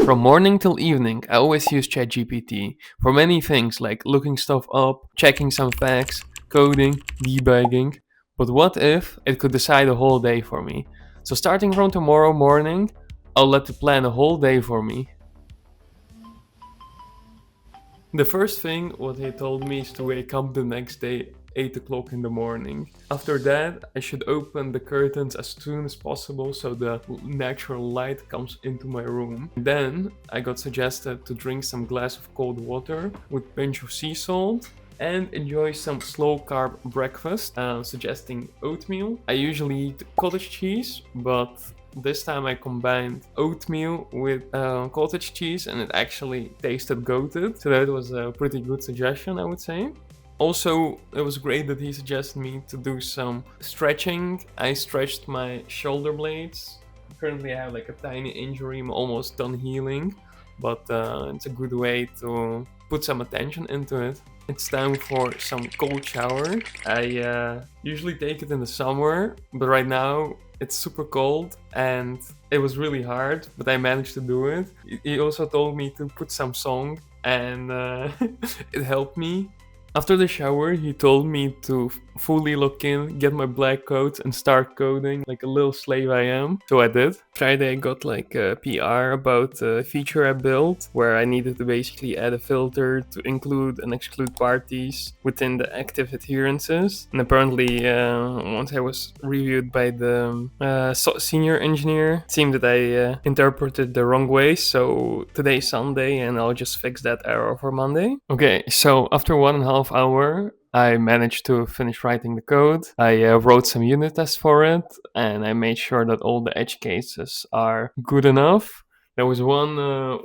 From morning till evening, I always use ChatGPT for many things like looking stuff up, checking some facts, coding, debugging. But what if it could decide a whole day for me? So starting from tomorrow morning, I'll let it plan a whole day for me. The first thing what he told me is to wake up the next day 8 o'clock in the morning. After that, I should open the curtains as soon as possible so the natural light comes into my room. Then I got suggested to drink some glass of cold water with pinch of sea salt and enjoy some slow carb breakfast, suggesting oatmeal. I usually eat cottage cheese, but this time I combined oatmeal with cottage cheese and it actually tasted goated. So that was a pretty good suggestion, I would say. Also, it was great that he suggested me to do some stretching. I stretched my shoulder blades. Currently I have like a tiny injury, I'm almost done healing, but it's a good way to put some attention into it. It's time for some cold shower. I usually take it in the summer, but right now it's super cold and it was really hard, but I managed to do it. He also told me to put some song and it helped me. After the shower, he told me to fully lock in, get my black coat, and start coding like a little slave I am. So I did. Friday, I got like a PR about a feature I built where I needed to basically add a filter to include and exclude parties within the active adherences. And apparently, once I was reviewed by the senior engineer, it seemed that I interpreted the wrong way. So today's Sunday, and I'll just fix that error for Monday. Okay, so after 1.5 hours, I managed to finish writing the code. I wrote some unit tests for it, and I made sure that all the edge cases are good enough. There was one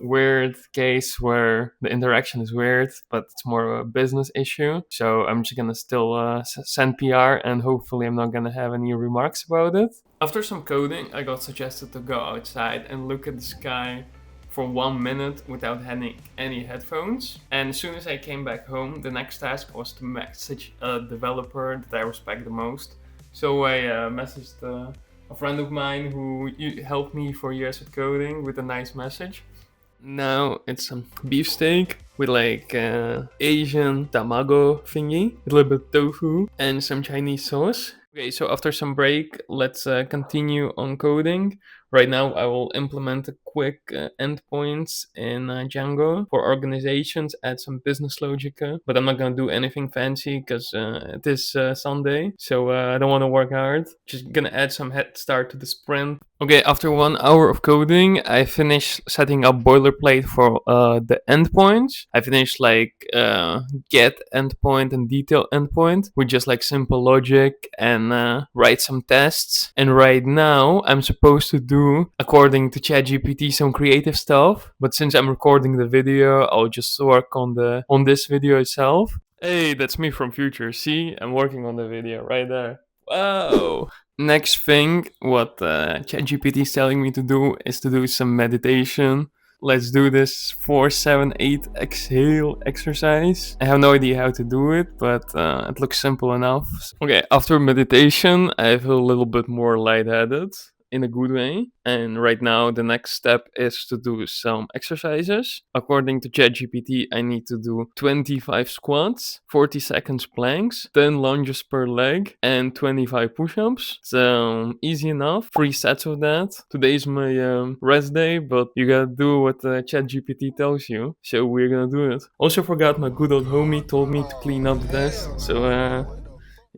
weird case where the interaction is weird, but it's more of a business issue. So I'm just gonna still send PR, and hopefully I'm not gonna have any remarks about it. After some coding, I got suggested to go outside and look at the sky for 1 minute without having any headphones. And as soon as I came back home, the next task was to message a developer that I respect the most. So I messaged a friend of mine who helped me for years with coding with a nice message. Now it's some beefsteak with like Asian tamago thingy, a little bit tofu and some Chinese sauce. Okay, so after some break, let's continue on coding. Right now, I will implement a quick endpoints in Django for organizations, add some business logic, but I'm not gonna do anything fancy because it is Sunday, so I don't want to work hard. Just gonna add some head start to the sprint. Okay, after 1 hour of coding, I finished setting up boilerplate for the endpoints. I finished like get endpoint and detail endpoint with just like simple logic and write some tests. And right now, I'm supposed to do, according to ChatGPT, some creative stuff. But since I'm recording the video, I'll just work on this video itself. Hey, that's me from future. See, I'm working on the video right there. Wow. Next thing, what ChatGPT is telling me to do is to do some meditation. Let's do this 4-7-8 exhale exercise. I have no idea how to do it, but it looks simple enough. Okay, after meditation, I feel a little bit more lightheaded in a good way. And right now, the next step is to do some exercises. According to ChatGPT, I need to do 25 squats, 40 seconds planks, 10 lunges per leg, and 25 push-ups. So easy enough. 3 sets of that. Today's my rest day, but you gotta do what ChatGPT tells you. So we're gonna do it. Also forgot my good old homie told me to clean up the desk. So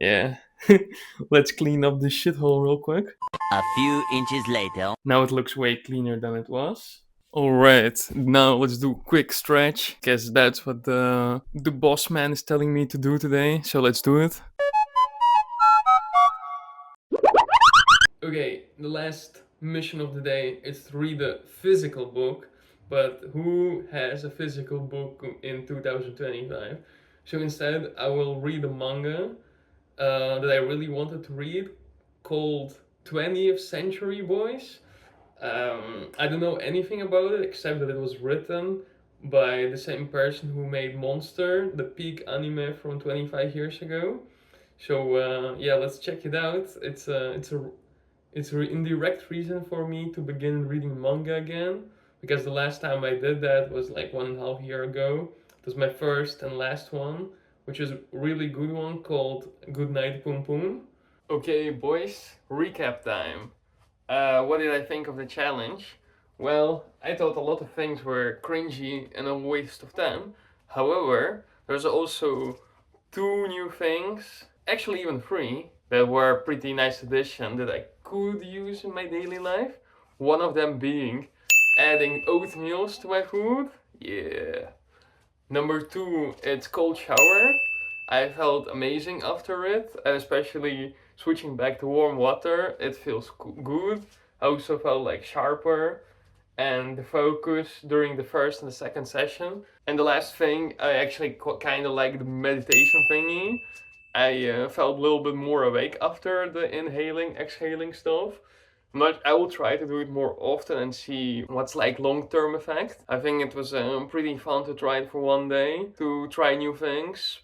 yeah. Let's clean up this shithole real quick. A few inches later. Now it looks way cleaner than it was. Alright, now let's do a quick stretch, because that's what the boss man is telling me to do today, so let's do it. Okay, the last mission of the day is to read a physical book, but who has a physical book in 2025? So instead, I will read a manga that I really wanted to read called 20th Century Boys. I don't know anything about it except that it was written by the same person who made Monster, the peak anime from 25 years ago. So yeah, let's check it out. It's an indirect reason for me to begin reading manga again. because the last time I did that was like 1.5 years ago. It was my first and last one, which is a really good one called Good Night Poom Poom. Okay, boys, recap time. What did I think of the challenge? Well, I thought a lot of things were cringy and a waste of time. However, there's also two new things, actually even three, that were pretty nice addition that I could use in my daily life. One of them being adding oatmeals to my food. Yeah. Number two, it's cold shower. I felt amazing after it, and especially switching back to warm water, it feels good. I also felt like sharper and the focus during the first and the second session. And the last thing, I actually kind of like the meditation thingy. I felt a little bit more awake after the inhaling, exhaling stuff. But I will try to do it more often and see what's like long-term effect. I think it was pretty fun to try it for one day, to try new things.